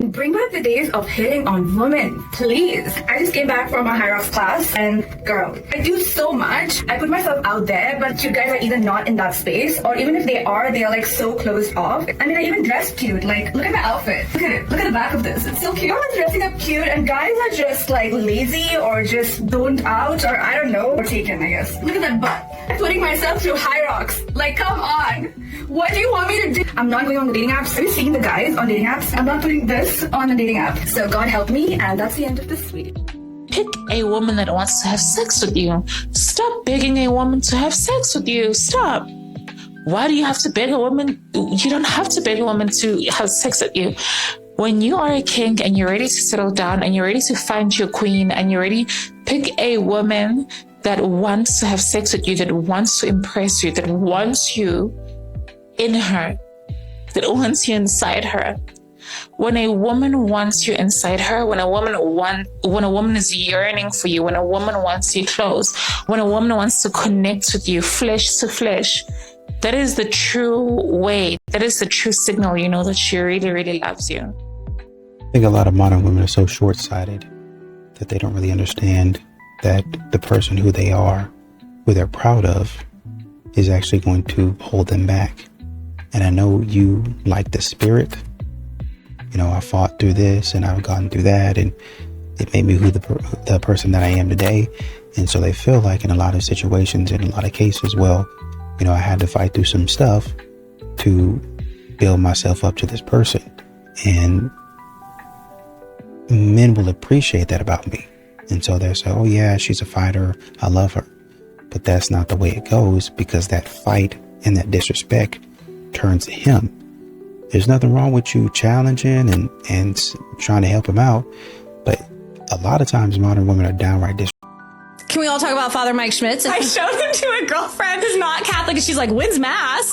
and bring back the days of hitting on women, please. I just came back from a high rocks class, and girl, I do so much. I put myself out there, but you guys are either not in that space, or even if they are like so closed off. I mean, I even dress cute. Like, look at my outfit. Look at it. Look at the back of this. It's so cute. Everyone's dressing up cute, and guys are just like lazy or just zoned out, or I don't know, or taken, I guess. Look at that butt. I'm putting myself through high rocks. Like, come on. What do you want me to do? I'm not going on the dating apps. Have you seen the guys on dating apps? I'm not putting this on the dating app. So God help me, and that's the end of this video. Pick a woman that wants to have sex with you. Stop begging a woman to have sex with you. Stop. Why do you have to beg a woman? You don't have to beg a woman to have sex with you. When you are a king and you're ready to settle down and you're ready to find your queen and you're ready, pick a woman that wants to have sex with you, that wants to impress you, that wants you in her, that wants you inside her. When a woman wants you inside her, when a woman is yearning for you, when a woman wants you close, when a woman wants to connect with you flesh to flesh, that is the true way. That is the true signal, you know, that she really, really loves you. I think a lot of modern women are so short-sighted that they don't really understand that the person who they are, who they're proud of, is actually going to hold them back. And I know you like the spirit. You know, I fought through this and I've gone through that, and it made me who the person that I am today. And so they feel like in a lot of situations, in a lot of cases, well, you know, I had to fight through some stuff to build myself up to this person. And men will appreciate that about me. And so they'll say, oh yeah, she's a fighter. I love her. But that's not the way it goes, because that fight and that disrespect turns to him. There's nothing wrong with you challenging and trying to him out. But a lot of times modern women are downright disrespectful. Can we all talk about Father Mike Schmitz? I showed him to a girlfriend who's not Catholic, and she's like, when's Mass?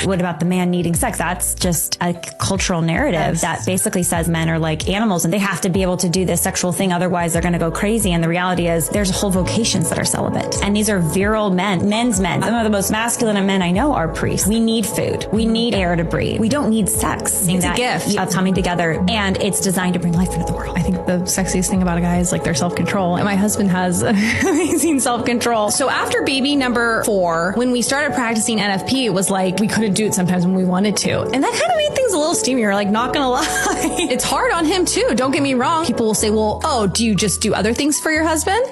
What about the man needing sex? That's just a cultural narrative that basically says men are like animals and they have to be able to do this sexual thing, otherwise they're going to go crazy. And the reality is there's whole vocations that are celibate. And these are virile men, men's men. Some of the most masculine of men I know are priests. We need food. We need air to breathe. We don't need sex. It's a gift of coming together, and it's designed to bring life into the world. I think the sexiest thing about a guy is like their self-control. And my husband has amazing self-control. So after baby number 4, when we started practicing NFP, it was like we couldn't do it sometimes when we wanted to. And that kind of made things a little steamier, like not gonna lie. It's hard on him too, don't get me wrong. People will say, well, oh, do you just do other things for your husband?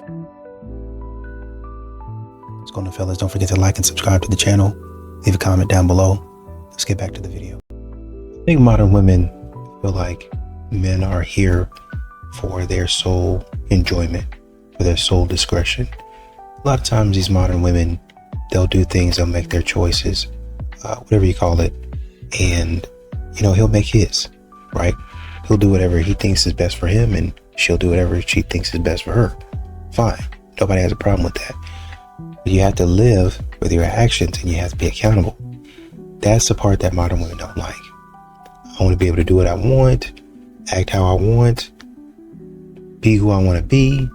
What's going on, fellas? Don't forget to like and subscribe to the channel. Leave a comment down below. Let's get back to the video. I think modern women feel like men are here for their sole enjoyment, for their sole discretion. A lot of times these modern women, they'll do things, they'll make their choices, whatever you call it, and you know, he'll make his, right? He'll do whatever he thinks is best for him, and she'll do whatever she thinks is best for her. Fine, nobody has a problem with that. But you have to live with your actions, and you have to be accountable. That's the part that modern women don't like. I want to be able to do what I want, act how I want, be who I want to be,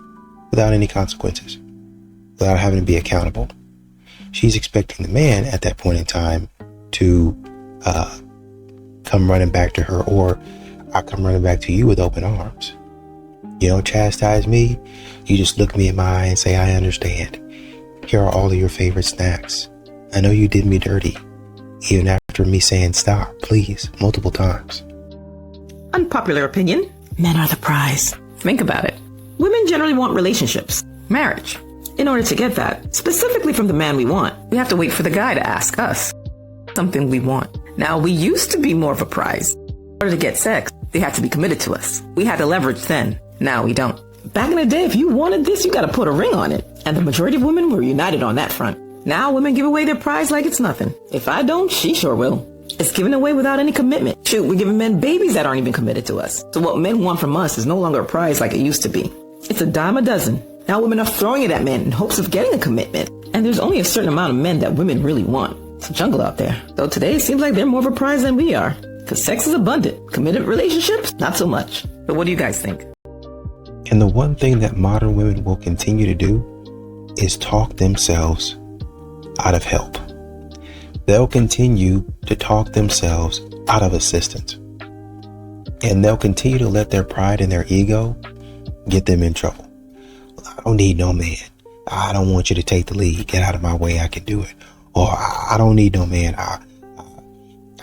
without any consequences, without having to be accountable. She's expecting the man at that point in time to come running back to her, or I come running back to you with open arms. You don't chastise me. You just look me in my eye and say, I understand. Here are all of your favorite snacks. I know you did me dirty, even after me saying stop, please, multiple times. Unpopular opinion, men are the prize. Think about it. Women generally want relationships, marriage. In order to get that, specifically from the man we want, we have to wait for the guy to ask us something we want. Now, we used to be more of a prize. In order to get sex, they had to be committed to us. We had the leverage then. Now we don't. Back in the day, if you wanted this, you got to put a ring on it. And the majority of women were united on that front. Now women give away their prize like it's nothing. If I don't, she sure will. It's given away without any commitment. Shoot, we're giving men babies that aren't even committed to us. So what men want from us is no longer a prize like it used to be. It's a dime a dozen. Now women are throwing it at men in hopes of getting a commitment. And there's only a certain amount of men that women really want. It's a jungle out there. Though today it seems like they're more of a prize than we are. Because sex is abundant. Committed relationships, not so much. But what do you guys think? And the one thing that modern women will continue to do is talk themselves out of help. They'll continue to talk themselves out of assistance. And they'll continue to let their pride and their ego get them in trouble. I don't need no man. I don't want you to take the lead. Get out of my way. I can do it. Or I don't need no man. I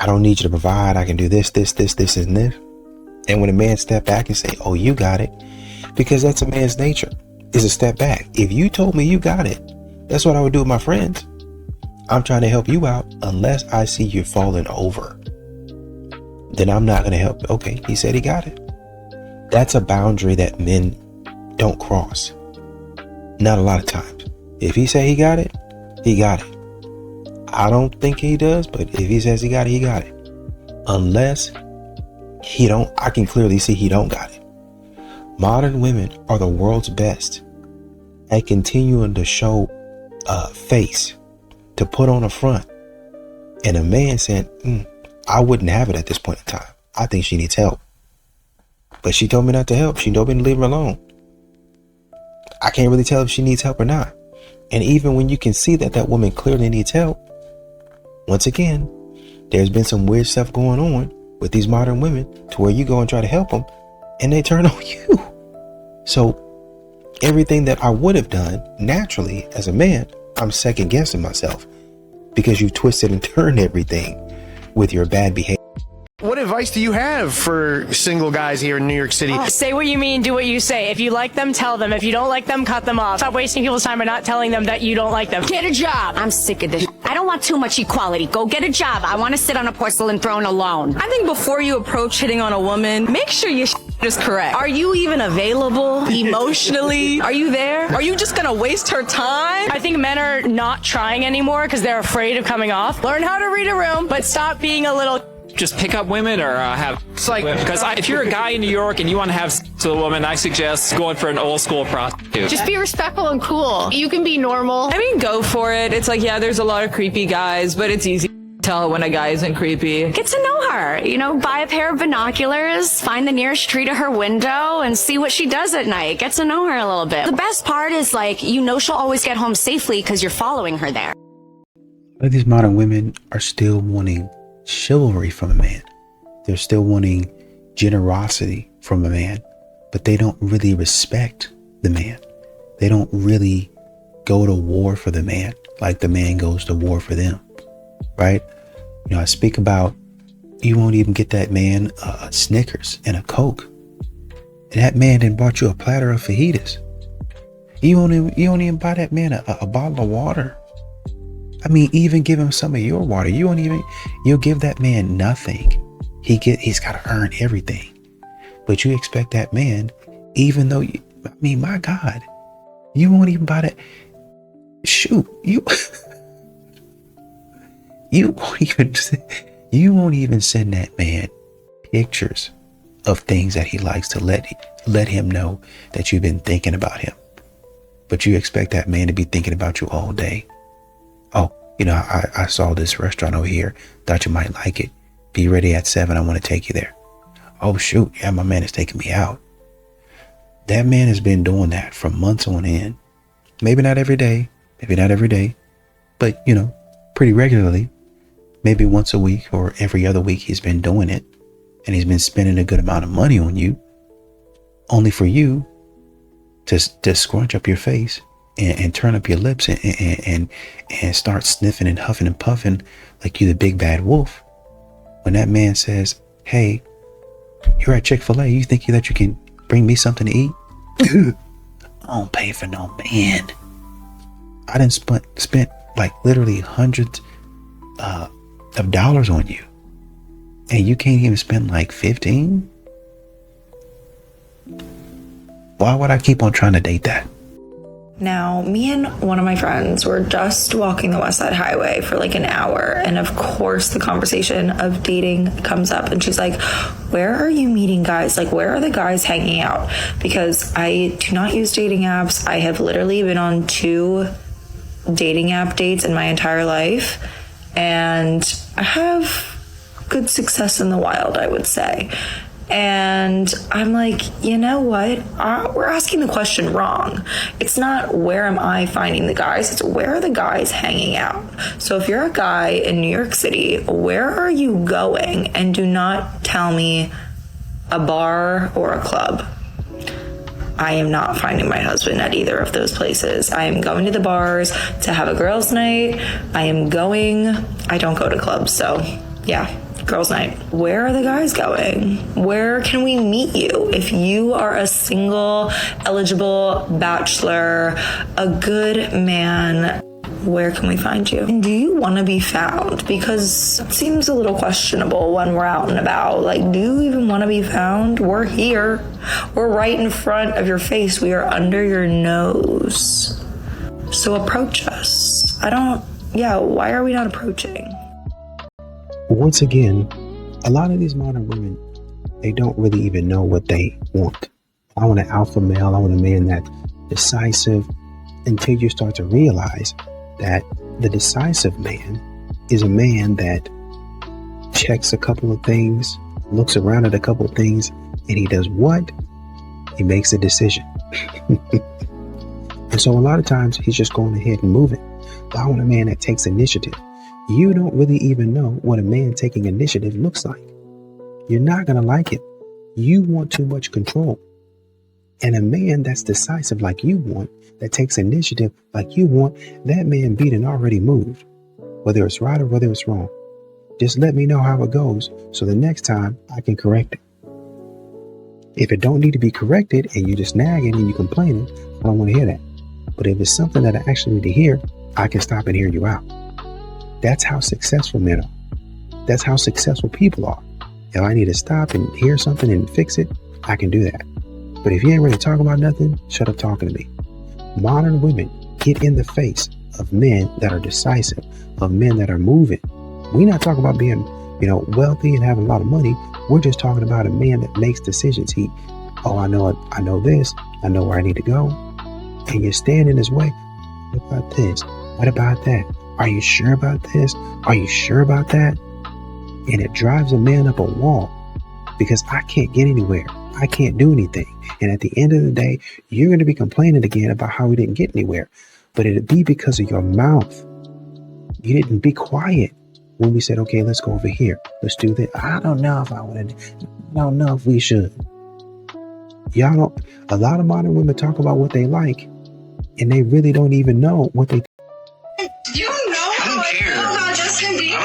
don't need you to provide. I can do this, and this. And when a man step back and say, oh, you got it, because that's a man's nature, is a step back. If you told me you got it, that's what I would do with my friends. I'm trying to help you out. Unless I see you falling over, then I'm not going to help. Okay, he said he got it. That's a boundary that men don't cross. Not a lot of times. If he say he got it, he got it. I don't think he does, but if he says he got it, he got it. Unless he don't, I can clearly see he don't got it. Modern women are the world's best at continuing to show face, to put on a front. And a man said, I wouldn't have it at this point in time. I think she needs help. But she told me not to help. She told me to leave her alone. I can't really tell if she needs help or not. And even when you can see that that woman clearly needs help, once again, there's been some weird stuff going on with these modern women to where you go and try to help them and they turn on you. So everything that I would have done naturally as a man, I'm second guessing myself because you twisted and turned everything with your bad behavior. What advice do you have for single guys here in New York City? Say what you mean, do what you say. If you like them, tell them. If you don't like them, cut them off. Stop wasting people's time by not telling them that you don't like them. Get a job. I'm sick of this. I don't want too much equality. Go get a job. I want to sit on a porcelain throne alone. I think before you approach hitting on a woman, make sure your is correct. Are you even available emotionally? Are you there? Are you just gonna waste her time? I think men are not trying anymore because they're afraid of coming off. Learn how to read a room, but stop being a little... Just pick up women or have... It's like, because if you're a guy in New York and you want to have sex with a woman, I suggest going for an old school prostitute. Just be respectful and cool. You can be normal. I mean, go for it. It's like, yeah, there's a lot of creepy guys, but it's easy to tell when a guy isn't creepy. Get to know her. You know, buy a pair of binoculars, find the nearest tree to her window, and see what she does at night. Get to know her a little bit. The best part is, like, you know she'll always get home safely because you're following her there. But these modern women are still wanting chivalry from a man. They're still wanting generosity from a man, but they don't really respect the man. They don't really go to war for the man like the man goes to war for them, right? You know, I speak about you won't even get that man a Snickers and a Coke, and that man then bought you a platter of fajitas. You don't even buy that man a bottle of water. I mean, even give him some of your water. You'll give that man nothing. He's got to earn everything. But you expect that man, even though my God, you won't even buy that. Shoot, you won't even send that man pictures of things that he likes to let him know that you've been thinking about him. But you expect that man to be thinking about you all day. Oh, you know, I saw this restaurant over here. Thought you might like it. Be ready at 7. I want to take you there. Oh, shoot. Yeah, my man is taking me out. That man has been doing that for months on end. Maybe not every day. But, you know, pretty regularly. Maybe once a week or every other week he's been doing it. And he's been spending a good amount of money on you. Only for you to scrunch up your face and turn up your lips and start sniffing and huffing and puffing like you the big bad wolf. When that man says, hey, you're at Chick-fil-A, you think that you can bring me something to eat? I don't pay for no man. I done spent like literally hundreds of dollars on you. And you can't even spend like 15? Why would I keep on trying to date that? Now, me and one of my friends were just walking the West Side Highway for like an hour. And of course, the conversation of dating comes up. And she's like, where are you meeting guys? Like, where are the guys hanging out? Because I do not use dating apps. I have literally been on 2 dating app dates in my entire life. And I have good success in the wild, I would say. And I'm like, you know what? We're asking the question wrong. It's not where am I finding the guys? It's where are the guys hanging out? So if you're a guy in New York City, where are you going? And do not tell me, a bar or a club. I am not finding my husband at either of those places. I am going to the bars to have a girls' night. I don't go to clubs, so yeah, girls' night. Where are the guys going? Where can we meet you? If you are a single, eligible bachelor, a good man, where can we find you? And do you want to be found? Because it seems a little questionable when we're out and about. Like, do you even want to be found? We're here. We're right in front of your face. We are under your nose. So approach us. Why are we not approaching? Once again, a lot of these modern women, they don't really even know what they want. I want an alpha male. I want a man that's decisive, until you start to realize that the decisive man is a man that checks a couple of things, looks around at a couple of things, and he does what? He makes a decision. And so a lot of times he's just going ahead and moving. But I want a man that takes initiative. You don't really even know what a man taking initiative looks like. You're not going to like it. You want too much control. And a man that's decisive like you want, that takes initiative like you want, that man beat and already moved. Whether it's right or whether it's wrong. Just let me know how it goes so the next time I can correct it. If it don't need to be corrected and you just nagging and you complaining, I don't want to hear that. But if it's something that I actually need to hear, I can stop and hear you out. That's how successful men are. That's how successful people are. If I need to stop and hear something and fix it, I can do that. But if you ain't ready to talk about nothing, shut up talking to me. Modern women get in the face of men that are decisive, of men that are moving. We're not talking about being, wealthy and having a lot of money. We're just talking about a man that makes decisions. I know this. I know where I need to go. And you're standing in his way. What about this? What about that? Are you sure about this? Are you sure about that? And it drives a man up a wall because I can't get anywhere. I can't do anything. And at the end of the day, you're going to be complaining again about how we didn't get anywhere. But it'll be because of your mouth. You didn't be quiet when we said, okay, let's go over here. Let's do this. I don't know if I want to. I don't know if we should. A lot of modern women talk about what they like, and they really don't even know what they. You know how I feel about Justin Bieber.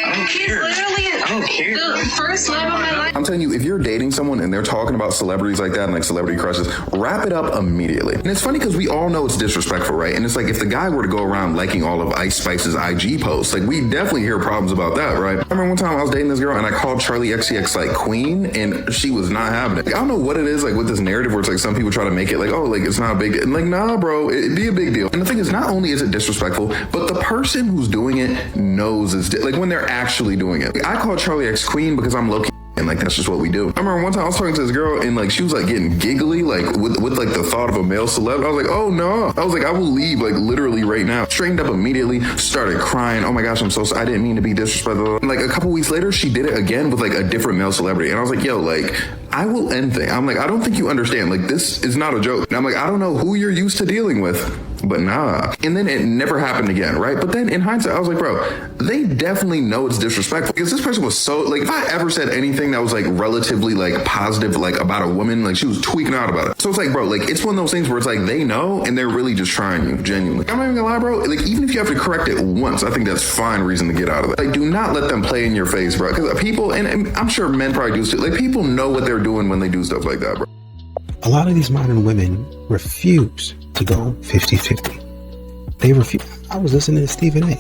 I don't care. He's literally the first love of my life. I'm telling you, if you're dating someone and they're talking about celebrities like that and like celebrity crushes, wrap it up immediately. And it's funny because we all know it's disrespectful, right? And it's like if the guy were to go around liking all of Ice Spice's IG posts, like we definitely hear problems about that, right? I remember one time I was dating this girl and I called Charlie XCX like queen and she was not having it. Like, I don't know what it is like with this narrative where it's like some people try to make it like, oh, like it's not a big deal. And like, nah, bro, it'd be a big deal. And the thing is, not only is it disrespectful, but the person who's doing it knows it's like when they're actually doing it. Like, I call Charlie X queen because I'm low-key and like that's just what we do. I remember one time I was talking to this girl and like she was like getting giggly like with like the thought of a male celeb. I was like, oh no. I was like, I will leave like literally right now. Straightened up immediately, started crying. Oh my gosh, I'm so sorry. I didn't mean to be disrespectful. And like a couple weeks later, she did it again with like a different male celebrity. And I was like, yo, like I will end things. I'm like, I don't think you understand. Like this is not a joke. And I'm like, I don't know who you're used to dealing with, but nah. And then it never happened again, right? But then in hindsight, I was like, bro, they definitely know it's disrespectful because this person was so like, if I ever said anything that was like relatively like positive, like about a woman, like she was tweaking out about it. So it's like, bro, like it's one of those things where it's like they know and they're really just trying you genuinely. I'm not even gonna lie, bro. Like even if you have to correct it once, I think that's fine reason to get out of it. Like do not let them play in your face, bro. Because people, and I'm sure men probably do too, like people know what they're doing when they do stuff like that, bro. A lot of these modern women refuse to go 50-50. They refuse. I was listening to Stephen A.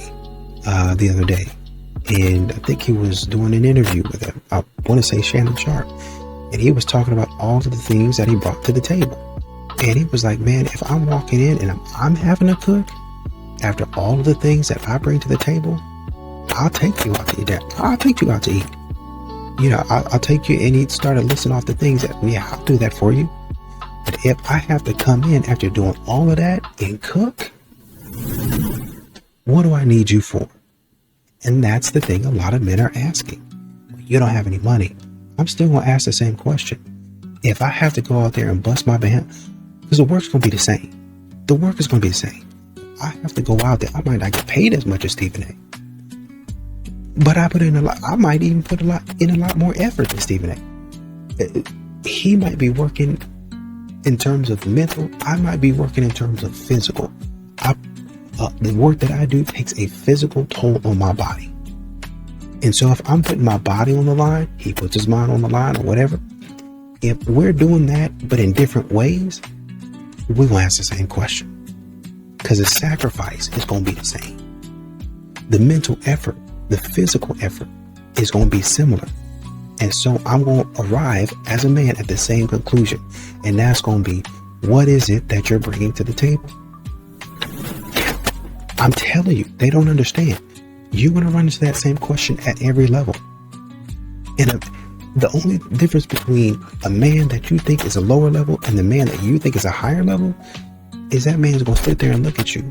The other day, and I think he was doing an interview with him. I want to say Shannon Sharp, and he was talking about all of the things that he brought to the table. And he was like, man, if I'm walking in and I'm having to cook, after all of the things that I bring to the table, I'll take you out to eat. I'll take you out to eat. I'll take you and he started listing off the things that, yeah, I'll do that for you. But if I have to come in after doing all of that and cook, what do I need you for? And that's the thing a lot of men are asking. You don't have any money. I'm still going to ask the same question. If I have to go out there and bust my behind, because the work's going to be the same. The work is going to be the same. I have to go out there. I might not get paid as much as Stephen A. But I put in a lot. I might even put a lot more effort than Stephen A. He might be working in terms of mental. I might be working in terms of physical. The work that I do takes a physical toll on my body. And so if I'm putting my body on the line, he puts his mind on the line or whatever. If we're doing that, but in different ways, we're going to ask the same question. Because the sacrifice is going to be the same. The mental effort, the physical effort is going to be similar. And so I'm going to arrive as a man at the same conclusion. And that's going to be, what is it that you're bringing to the table? I'm telling you, they don't understand. You're going to run into that same question at every level. And the only difference between a man that you think is a lower level and the man that you think is a higher level is that man's going to sit there and look at you.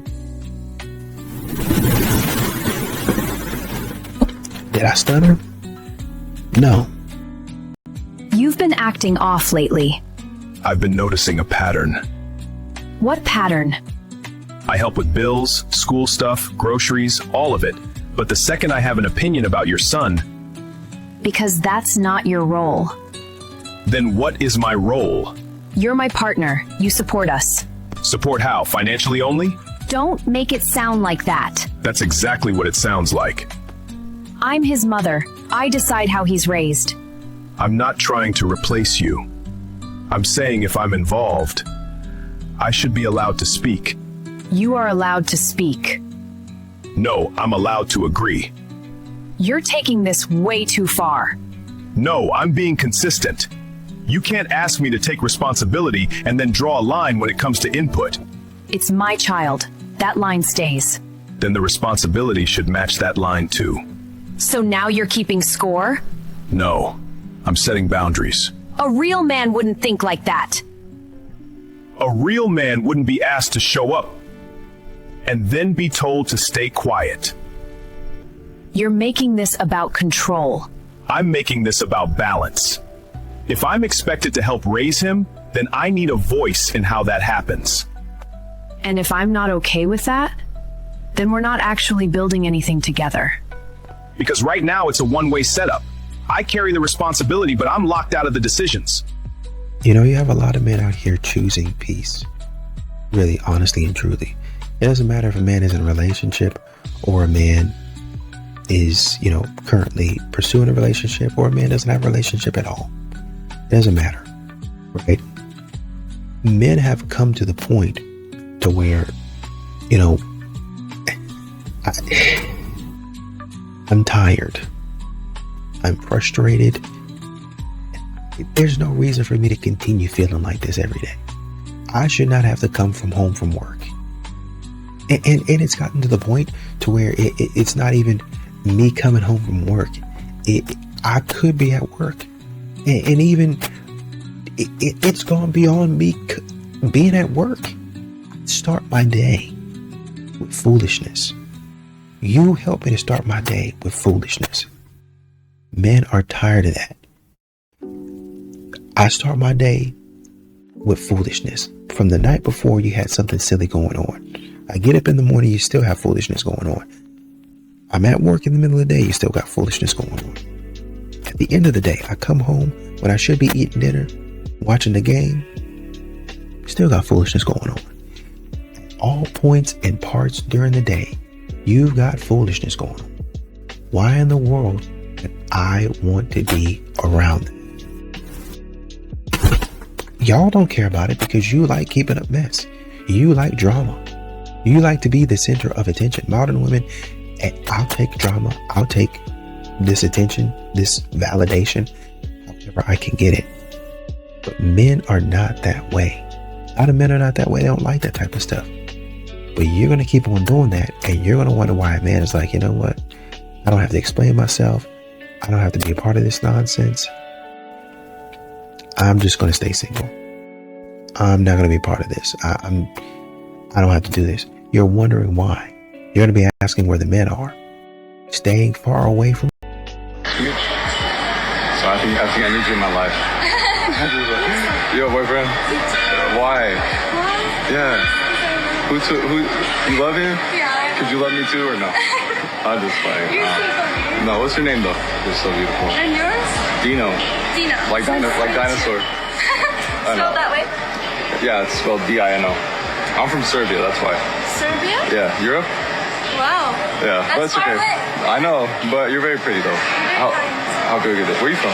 Did I stutter? No. You've been acting off lately. I've been noticing a pattern. What pattern? I help with bills, school stuff, groceries, all of it. But the second I have an opinion about your son... Because that's not your role. Then what is my role? You're my partner. You support us. Support how? Financially only? Don't make it sound like that. That's exactly what it sounds like. I'm his mother. I decide how he's raised. I'm not trying to replace you. I'm saying if I'm involved, I should be allowed to speak. You are allowed to speak. No, I'm allowed to agree. You're taking this way too far. No, I'm being consistent. You can't ask me to take responsibility and then draw a line when it comes to input. It's my child. That line stays. Then the responsibility should match that line too. So now you're keeping score? No, I'm setting boundaries. A real man wouldn't think like that. A real man wouldn't be asked to show up and then be told to stay quiet. You're making this about control. I'm making this about balance. If I'm expected to help raise him, then I need a voice in how that happens. And if I'm not okay with that, then we're not actually building anything together. Because right now it's a one-way setup. I carry the responsibility, but I'm locked out of the decisions. You know, you have a lot of men out here choosing peace. Really, honestly and truly. It doesn't matter if a man is in a relationship or a man is, currently pursuing a relationship or a man doesn't have a relationship at all. It doesn't matter, right? Men have come to the point to where, I'm tired. I'm frustrated. There's no reason for me to continue feeling like this every day. I should not have to come home from work. And it's gotten to the point to where it's not even me coming home from work. I could be at work. And even it's gone beyond me being at work. Start my day with foolishness. You help me to start my day with foolishness. Men are tired of that. I start my day with foolishness. From the night before, you had something silly going on. I get up in the morning, you still have foolishness going on. I'm at work in the middle of the day, you still got foolishness going on. At the end of the day, I come home when I should be eating dinner, watching the game, still got foolishness going on. All points and parts during the day, you've got foolishness going on. Why in the world would I want to be around them? Y'all don't care about it because you like keeping up mess. You like drama. You like to be the center of attention. Modern women, I'll take drama. I'll take this attention, this validation, however I can get it. But men are not that way. A lot of men are not that way. They don't like that type of stuff. But you're going to keep on doing that, and you're going to wonder why a man is like, you know what? I don't have to explain myself. I don't have to be a part of this nonsense. I'm just going to stay single. I'm not going to be part of this. I don't have to do this. You're wondering why. You're going to be asking where the men are. Staying far away from. So I think I need you in my life. You have a boyfriend? Why? Yeah. Who? You love him? Yeah. Could you love me too or no? I'm just playing. No, what's your name though? You're so beautiful. And yours? Dino. Dino. Like dinosaur. Spelled that way? Yeah, it's spelled D-I-N-O. I'm from Serbia, that's why. Serbia? Yeah, Europe? Wow. Yeah, but it's okay. I know, but you're very pretty though. How good is it? Where are you from?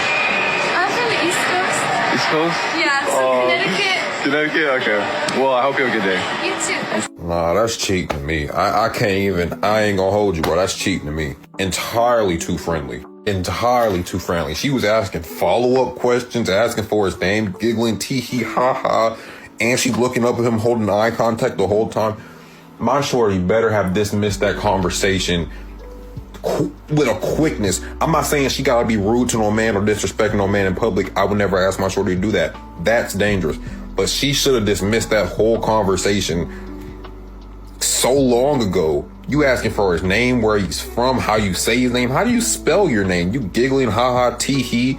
I'm from the East Coast. East Coast? Yeah, so Connecticut. Connecticut? Okay. Well, I hope you have a good day. You too. Nah, that's cheating to me. I ain't gonna hold you, bro. That's cheating to me. Entirely too friendly. Entirely too friendly. She was asking follow-up questions, asking for his name, giggling, tee-hee, ha-ha, and she's looking up at him, holding eye contact the whole time. My shorty better have dismissed that conversation with a quickness. I'm not saying she gotta be rude to no man or disrespecting no man in public. I would never ask my shorty to do that. That's dangerous. But she should have dismissed that whole conversation so long ago. You asking for his name, where he's from, how you say his name, how do you spell your name? You giggling, ha-ha, tee-hee.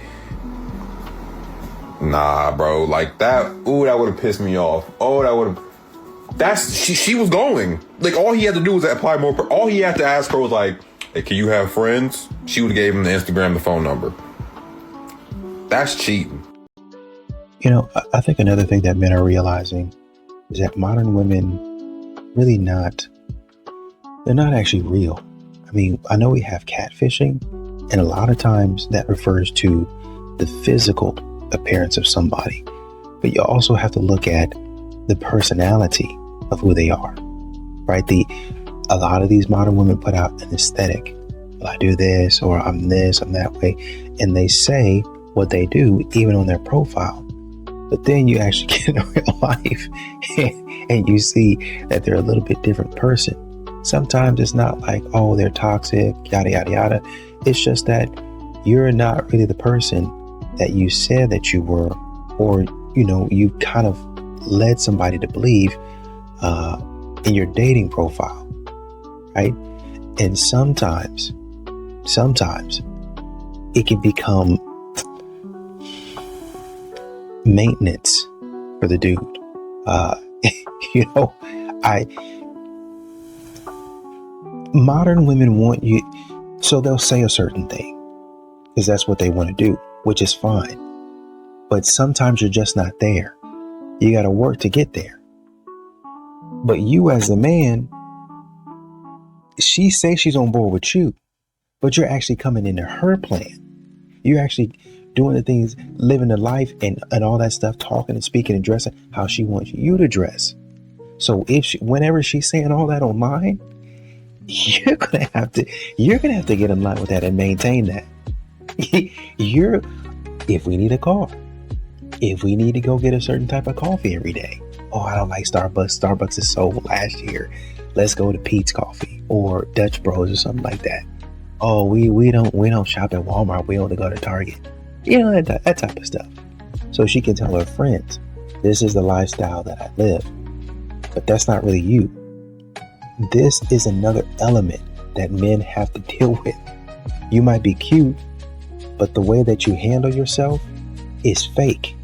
Nah, bro, like that, ooh, that would have pissed me off. Oh, that would have, she was going. Like, all he had to do was apply more, all he had to ask her was like, hey, can you have friends? She would have gave him the Instagram, the phone number. That's cheating. You know, I think another thing that men are realizing is that modern women really they're not actually real. I mean, I know we have catfishing, and a lot of times that refers to the physical appearance of somebody, but you also have to look at the personality of who they are, right? A lot of these modern women put out an aesthetic. Well, I do this, or I'm this, I'm that way, and they say what they do even on their profile. But then you actually get in real life and you see that they're a little bit different person. Sometimes it's not like, oh, they're toxic, yada, yada, yada. It's just that you're not really the person that you said that you were, or, you know, you kind of led somebody to believe in your dating profile, right? And sometimes it can become maintenance for the dude. You know, modern women want you, so they'll say a certain thing because that's what they want to do, which is fine. But sometimes you're just not there. You got to work to get there. But you as a man, she says she's on board with you, but you're actually coming into her plan. You're actually doing the things, living the life and all that stuff, talking and speaking and dressing how she wants you to dress. So whenever she's saying all that online, you're gonna have to get in line with that and maintain that. If we need a car, if we need to go get a certain type of coffee every day, oh, I don't like Starbucks. Starbucks is sold last year. Let's go to Pete's Coffee or Dutch Bros or something like that. Oh, we don't shop at Walmart. We only go to Target. You know, that type of stuff. So she can tell her friends, this is the lifestyle that I live. But that's not really you. This is another element that men have to deal with. You might be cute, but the way that you handle yourself is fake.